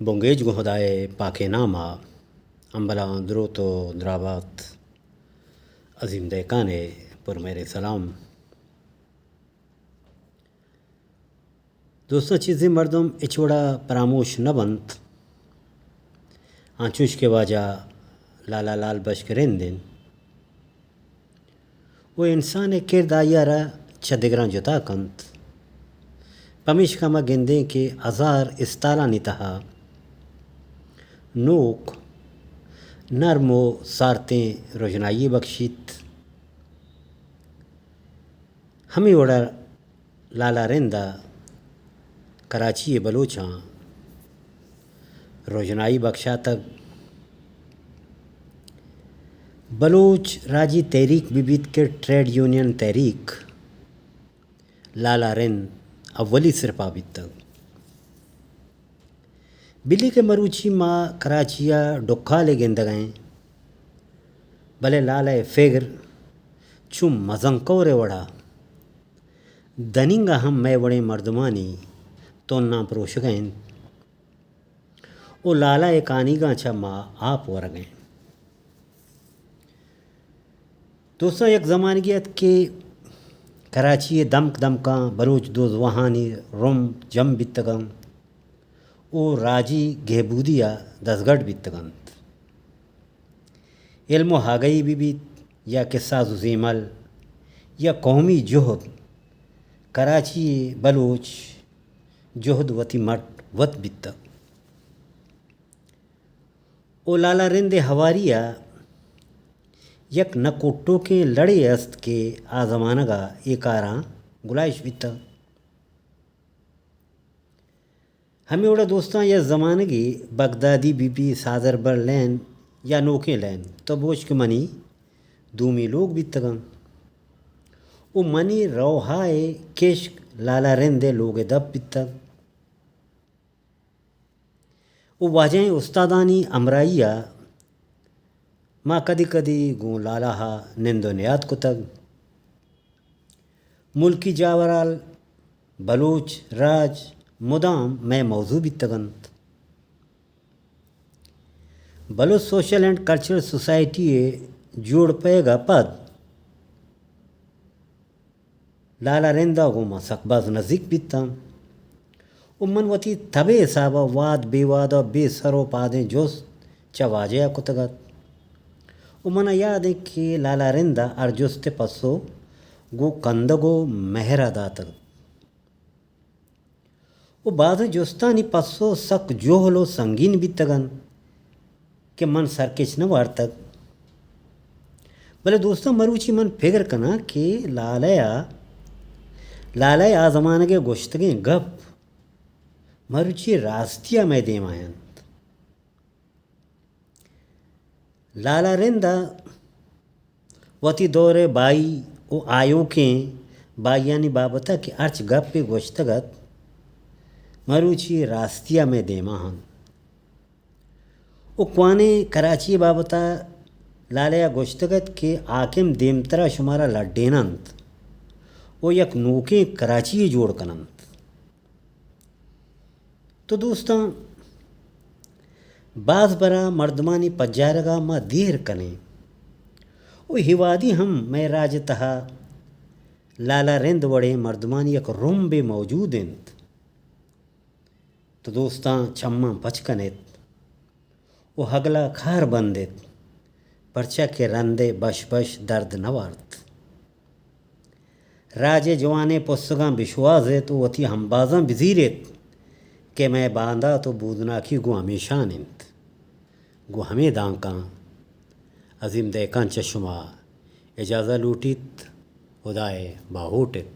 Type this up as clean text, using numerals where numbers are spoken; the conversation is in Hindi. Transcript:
Bongeç Hudaye Pake Nama Ambala Druto Drabat Azim Dekane पर मेरे सलाम। दोस्तों चीज़ें मर्दम इचवड़ा परामोश न बंत आंचूश के वाजा लाला लाल बशकरें दिन वो इंसान किरदायारा चदिगरां जुता कंत पमिश कमा गेंदे के अजार इस्ताला नितहा नोक नरमो सारतें रोजनाई बख्शित हमें वड़ा लाला रेंदा कराची बलोचां रोजनाई बख्शा तक बलोच राजी तहरीक बिबित के ट्रेड यूनियन तहरीक लाला रेंद अव्वली सिरपाबित तक बिल्ली के मरूची माँ कराचिया डुक्खा ले गेंदगाएं भले लाला फिगर चुम मजंकोरे वड़ा दनिंगा हम मैं बड़े मर्दमानी तो ना परोश गए ओ लाला एक आनी गांचा माँ आप वर गए। दोस्तों एक ज़माने की के कराची दमक दमका बलूच दोज वहानी रोम जम बितगम ओ राजी गेबूदिया दसगढ़ बितगंत इल्मो हागई बिबित या किस्सा जुजीमल या कौमी जोहद कराची बलूच जोहद वती मट वत बित्तक ओ लाला रिंदे हवारिया यक नकोटो के लड़े अस्त के आजमानगा एकारा गुलाइश बित्तक हमें उड़ा दोस्तां या ज़मानगी बगदादी बीबी सादर बर लैन या नोके लैन तो बोझ के मनी दूमी लोग बित्तगं ओ मनी रोहाए केश लाला रेंदे लोग दब बित्तक ओ वाजें उस्तादानी अमराइया माँ कदी कदी गो लाला हा निंदो नियात को तक मुल्की जावराल बलूच राज मुदाम मैं मौजू बित्तगंत Baloch social and cultural society जोड़ पेगा पद लाला रेंदा गो मा सकबाज नजीक बित्ता उम्मनवती तबे हिसाबा वाद बेवाद और बेसरो पादे जोस चवाजे कुतगत उमना याद है कि लाला रेंदा अर्जुस्ते पसो गो कंदगो मेहरा दातक वो बाद जोस्तानी पसो सक जोहलो संगीन बितगन के मन सरकेच न वार्तक भले दोस्तों मरूची मन फिक्र कना कि लालया जमाने के गोश्तगे गप मरुची रास्तिया में देमायंत लाला रेंदा वती दौरे बाई ओ आयो के बायानी बाबता के अर्च गप पे गोश्तगत मरुची रास्तिया में देमाहन ओ क्वाने कराची बाबता लालया गोश्तगत के आकिम देमतरा शुमारा लड्डेनंत ओ यक नोके कराची जोड़ कनंत। तो दोस्तों बाज बरा मर्दमानी पज्जारगा मा देर कने ओ हिवादी हम मैं राज तहा लाला रेंद वड़े मर्दमानी एक रूम बे मौजूद इंत तो दोस्तां चम्मा बचकनेत ओ हगला खार बंदेत परचा के रंदे बश बश दर्द नवार्त राजे जवाने पुस्तगा विश्वास है तो वती हम बाजा बिजीरेत के मैं बांधा तो बूदना की गो हमेशा निंत गो हमें दांका अजीम देकां चशमा इजाज़ा लूटित खुदाए बाहोटित।